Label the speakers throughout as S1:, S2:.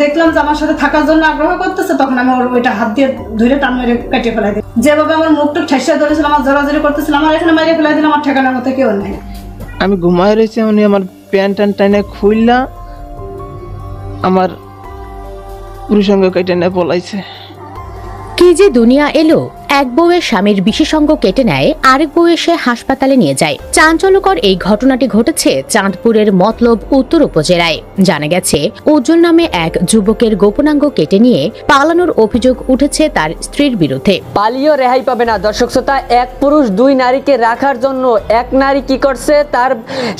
S1: দেখলাম যে আমার সাথে থাকার জন্য আগ্রহ করতেছে, তখন আমি ওইটা হাত দিয়ে ধরে টান মেরে কেটে ফেলাই দিই। যেভাবে আমার মুখটা ঠেসা ধরেছিল, আমার জোরাজোরি করতেছিল, আমার এখানে মেরে ফেলাই দিলে আমার ঠেকানোর মতো কেউ নাই।
S2: আমি ঘুমায় রয়েছি, উনি আমার প্যান্ট ট্যান্ট টাইনে খুললা আমার পুরুষাঙ্গ কেটে নিয়ে পলাইছে।
S3: কি যে দুনিয়া এলো, এক বউয়ের স্বামীর বিশেষাঙ্গ কেটে নেয়, আরেক বউ এসে হাসপাতালে নিয়ে যায়। চাঞ্চল্যকর এই ঘটনাটি ঘটেছে চাঁদপুরের মতলব উত্তর উপজেলায়। জানা গেছে, উজ্জ্বল নামে এক যুবকের গোপনাঙ্গ কেটে নিয়ে পালানোর অভিযোগ উঠেছে তার স্ত্রীর বিরুদ্ধে।
S4: পালিয়েও রেহাই পাবে না। দর্শক শ্রোতা, এক পুরুষ দুই নারীকে রাখার জন্য এক নারী কি করছে, তার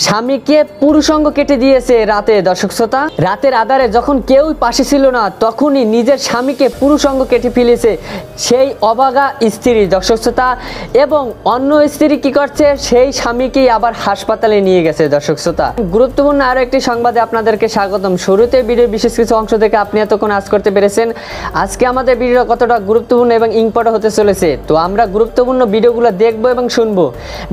S4: স্বামীকে পুরুষাঙ্গ কেটে দিয়েছে রাতে। দর্শক শ্রোতা, রাতের আধারে যখন কেউ পাশে ছিল না, তখনই নিজের স্বামীকে পুরুষাঙ্গ কেটে ফেলেছে সেই অবাগা স্ত্রী। দর্শক শ্রোতা, এবং অন্য স্ত্রী কি করছে, সেই স্বামীকেই আবার হাসপাতালে নিয়ে গেছে। দর্শক শ্রোতা, গুরুত্বপূর্ণ আরো একটি সংবাদে আপনাদেরকে স্বাগতম। শুরুতে ভিডিওর বিশেষ কিছু অংশ থেকে আপনি এতক্ষণ আজ করতে পেরেছেন আজকে আমাদের ভিডিও কতটা গুরুত্বপূর্ণ এবং ইম্পর্টেন্ট হতে চলেছে। তো আমরা গুরুত্বপূর্ণ ভিডিওগুলো দেখবো এবং শুনবো।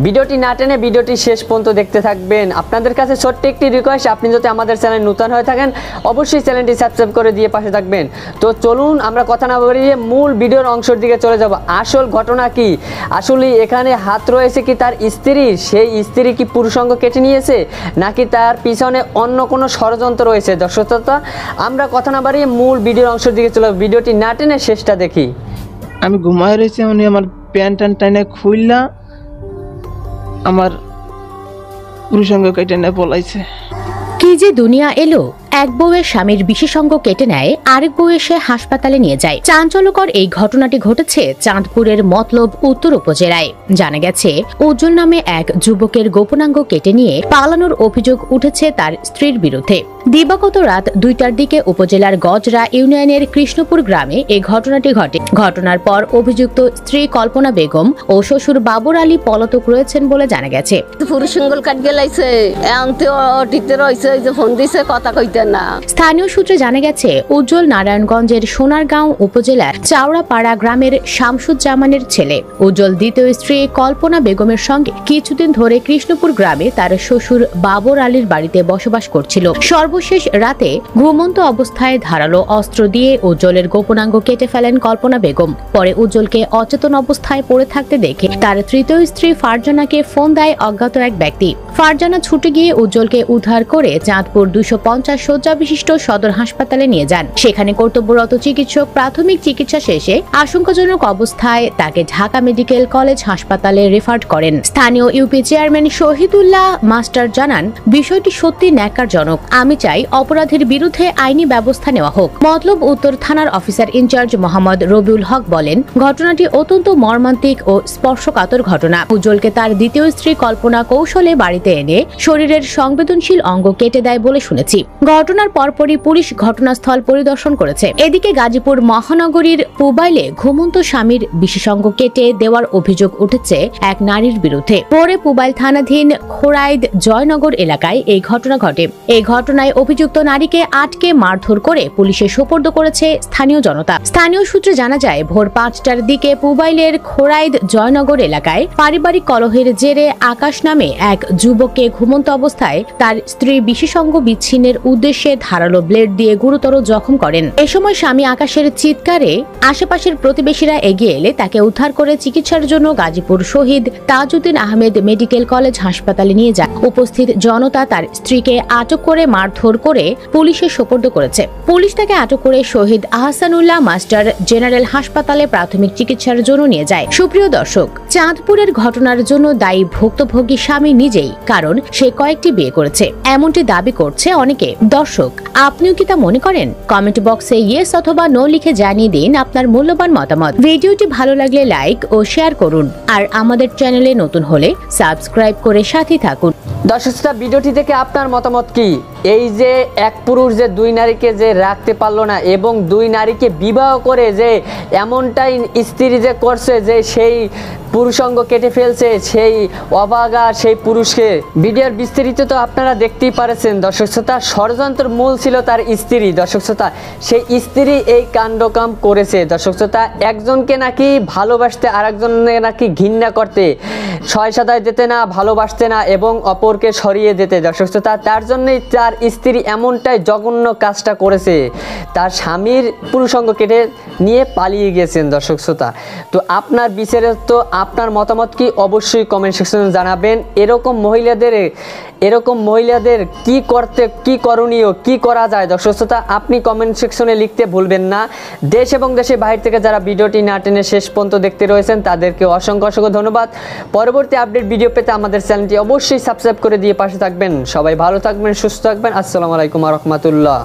S4: ভিডিওটি না টেনে ভিডিওটি শেষ পর্যন্ত দেখতে থাকবেন। আপনাদের কাছে ছোট্ট একটি রিকোয়েস্ট, আপনি যদি আমাদের চ্যানেল নতুন হয়ে থাকেন অবশ্যই চ্যানেলটি সাবস্ক্রাইব করে দিয়ে পাশে থাকবেন। তো চলুন আমরা কথা না বাড়িয়ে মূল ভিডিওর অংশের দিকে চলে যাব। আসল ঘটনা কি, আসলে এখানে হাত রয়েছে কি তার স্ত্রীর, সেই স্ত্রী কি পুরুষাঙ্গ কেটে নিয়েছে নাকি তার পিছনে অন্য কোনো ষড়যন্ত্র রয়েছে। দর্শক শ্রোতা, আমরা কথা না বাড়িয়ে মূল ভিডিওর অংশের দিকে চলে, ভিডিওটি না টেনে শেষটা দেখি।
S2: আমি ঘুমায় রয়েছি, উনি আমার প্যান্ট ট্যান্ট টাইনে খুললা আমার পুরুষাঙ্গ কেটে নিয়ে পলাইছে।
S3: কি যে দুনিয়া এলো, এক বউয়ের স্বামীর বিশেষাঙ্গ কেটে নেয়, আরেক বউ এসে হাসপাতালে নিয়ে যায়। চাঞ্চল্যকর এই ঘটনাটি ঘটেছে চাঁদপুরের মতলব উত্তর উপজেলায়। জানা গেছে, উজ্জ্বল নামে এক যুবকের গোপনাঙ্গ কেটে নিয়ে পালানোর অভিযোগ উঠেছে তার স্ত্রীর বিরুদ্ধে। দিবাগত রাত 2টার দিকে উপজেলার গজরা ইউনিয়নের কৃষ্ণপুর গ্রামে এই ঘটনাটি ঘটে। ঘটনার পর অভিযুক্ত স্ত্রী কল্পনা বেগম ও শ্বশুর বাবর আলী পলাতক রয়েছেন বলে জানা গেছে। স্থানীয় সূত্রে জানা গেছে, উজ্জ্বল নারায়ণগঞ্জের সোনারগাঁও উপজেলার চাওড়াপাড়া গ্রামের শামসুজ্জামানের ছেলে। উজ্জ্বল দ্বিতীয় স্ত্রী কল্পনা বেগমের সঙ্গে কিছুদিন ধরে কৃষ্ণপুর গ্রামে তার শ্বশুর বাবর আলীর বাড়িতে বসবাস করছিল। সর্বশেষ রাতে ঘুমন্ত অবস্থায় ধারালো অস্ত্র দিয়ে উজ্জ্বলের গোপনাঙ্গ কেটে ফেলেন কল্পনা বেগম। পরে উজ্জ্বলকে অচেতন অবস্থায় পড়ে থাকতে দেখে তার তৃতীয় স্ত্রী ফারজানাকে ফোন দেয় অজ্ঞাত এক ব্যক্তি। ফারজানা ছুটে গিয়ে উজ্জ্বলকে উদ্ধার করে চাঁদপুর 250 শয্যা বিশিষ্ট সদর হাসপাতালে নিয়ে যান। সেখানে কর্তব্যরত চিকিৎসক প্রাথমিক চিকিৎসা শেষে আশঙ্কাজনক অবস্থায় তাকে ঢাকা মেডিকেল কলেজ হাসপাতালে রেফার করেন। স্থানীয় ইউপি চেয়ারম্যান শহীদুল্লাহ মাস্টার জানান, বিষয়টি সত্যি ন্যাক্কারজনক। আমি চাই অপরাধীর বিরুদ্ধে আইনি ব্যবস্থা নেওয়া হোক। মতলব উত্তর থানার অফিসার ইনচার্জ মোহাম্মদ রবিউল হক বলেন, ঘটনাটি অত্যন্ত মর্মান্তিক ও স্পর্শকাতর ঘটনা। উজ্জ্বলকে তার দ্বিতীয় স্ত্রী কল্পনা কৌশলে বাড়িতে এনে শরীরের সংবেদনশীল অঙ্গ কেটে দেয় বলে শুনেছি। ঘটনার পরপরই পুলিশ ঘটনাস্থল পরিদর্শন করেছে। এদিকে গাজীপুর মহানগরীর পুবাইলে ঘুমন্ত স্বামীর বিশেষাঙ্গ কেটে দেওয়ার অভিযোগ উঠেছে এক নারীর বিরুদ্ধে। পরে পুবাইল থানাধীন খোরাইদ জয়নগর এলাকায় এই ঘটনা ঘটে। এই ঘটনায় অভিযুক্ত নারীকে আটকে মারধর করে পুলিশে সোপর্দ করেছে স্থানীয় জনতা। স্থানীয় সূত্রে জানা যায়, ভোর 5টার দিকে পুবাইলের খোরাইদ জয়নগর এলাকায় পারিবারিক কলহের জেরে আকাশ নামে এক যুবককে ঘুমন্ত অবস্থায় তার স্ত্রী বিশেষাঙ্গ বিচ্ছিন্নের উদ্দেশ্যে ধারালো ব্লেড দিয়ে গুরুতর জখম করেন। এ সময় স্বামী আকাশের চিৎকারে আশেপাশের প্রতিবেশীরা এগিয়ে এলে তাকে উদ্ধার করে চিকিৎসার জন্য গাজীপুর শহীদ তাজউদ্দিন আহমেদ মেডিকেল কলেজ হাসপাতালে নিয়ে যায়। উপস্থিত জনতা তার স্ত্রীকে আটক করে মারধর করে পুলিশে সোপর্দ করেছে। পুলিশ তাকে আটক করে শহীদ আহসানুল্লাহ মাস্টার জেনারেল হাসপাতালে প্রাথমিক চিকিৎসার জন্য নিয়ে যায়। সুপ্রিয় দর্শক, চাঁদপুরের ঘটনার জন্য দায়ী ভুক্তভোগী স্বামী নিজেই, কারণ সে কয়েকটি বিয়ে করেছে, এমনটি দাবি করছে অনেকে। দর্শক, আপনিও কি তা মনে করেন? কমেন্ট বক্সে ইয়েস অথবা নো লিখে জানিয়ে দিন আপনার মূল্যবান মতামত। ভিডিওটি ভালো লাগলে লাইক ও শেয়ার করুন, আর আমাদের চ্যানেলে নতুন হলে সাবস্ক্রাইব করে সাথে থাকুন।
S4: দর্শক শ্রোতা, ভিডিওটি থেকে আপনার মতামত কি? এই যে এক পুরুষ যে দুই নারীকে যে রাখতে পারলো না এবং দুই নারীকে বিবাহ করে যে এমনটাই স্ত্রী যে করছে, যে সেই পুরুষাঙ্গ কেটে ফেলছে, সেই অবাগা সেই পুরুষকে। ভিডিওর বিস্তারিত তো আপনারা দেখতেই পারেছেন। দর্শক শ্রোতা, ষড়যন্ত্র মূল ছিল তার স্ত্রী। দর্শক শ্রোতা, সেই স্ত্রী এই কাণ্ডকাম করেছে। দর্শক শ্রোতা, একজনকে নাকি ভালোবাসতে আর একজনকে নাকি ঘৃণা করতে, ছয় সাদায় যেতে না, ভালোবাসতে না এবং অপরকে সরিয়ে দিতে। দর্শক শ্রোতা, তার জন্যই তার তার স্ত্রী এমনটাই জঘন্য কাজটা করেছে, তার স্বামীর পুরুষাঙ্গ কেটে নিয়ে পালিয়ে গিয়েছেন দর্শক শ্রোতা। তো আপনার বিচারে তো আপনার মতামত কি অবশ্যই কমেন্ট সেকশনে জানাবেন। এরকম মহিলাদের কি করণীয়, কি করা যায় দর্শক শ্রোতা, আপনি কমেন্ট সেকশনে লিখতে ভুলবেন না। দেশ এবং দেশের বাইরে থেকে যারা ভিডিওটি না টেনে শেষ পর্যন্ত দেখতে রয়েছেন তাদেরকে অসংখ্য ধন্যবাদ। পরবর্তী আপডেট ভিডিও পেতে আমাদের চ্যানেলটি অবশ্যই সাবস্ক্রাইব করে দিয়ে পাশে থাকবেন। সবাই ভালো থাকবেন, সুস্থ থাকবেন। আসসালামু আলাইকুম ওয়া রাহমাতুল্লাহ।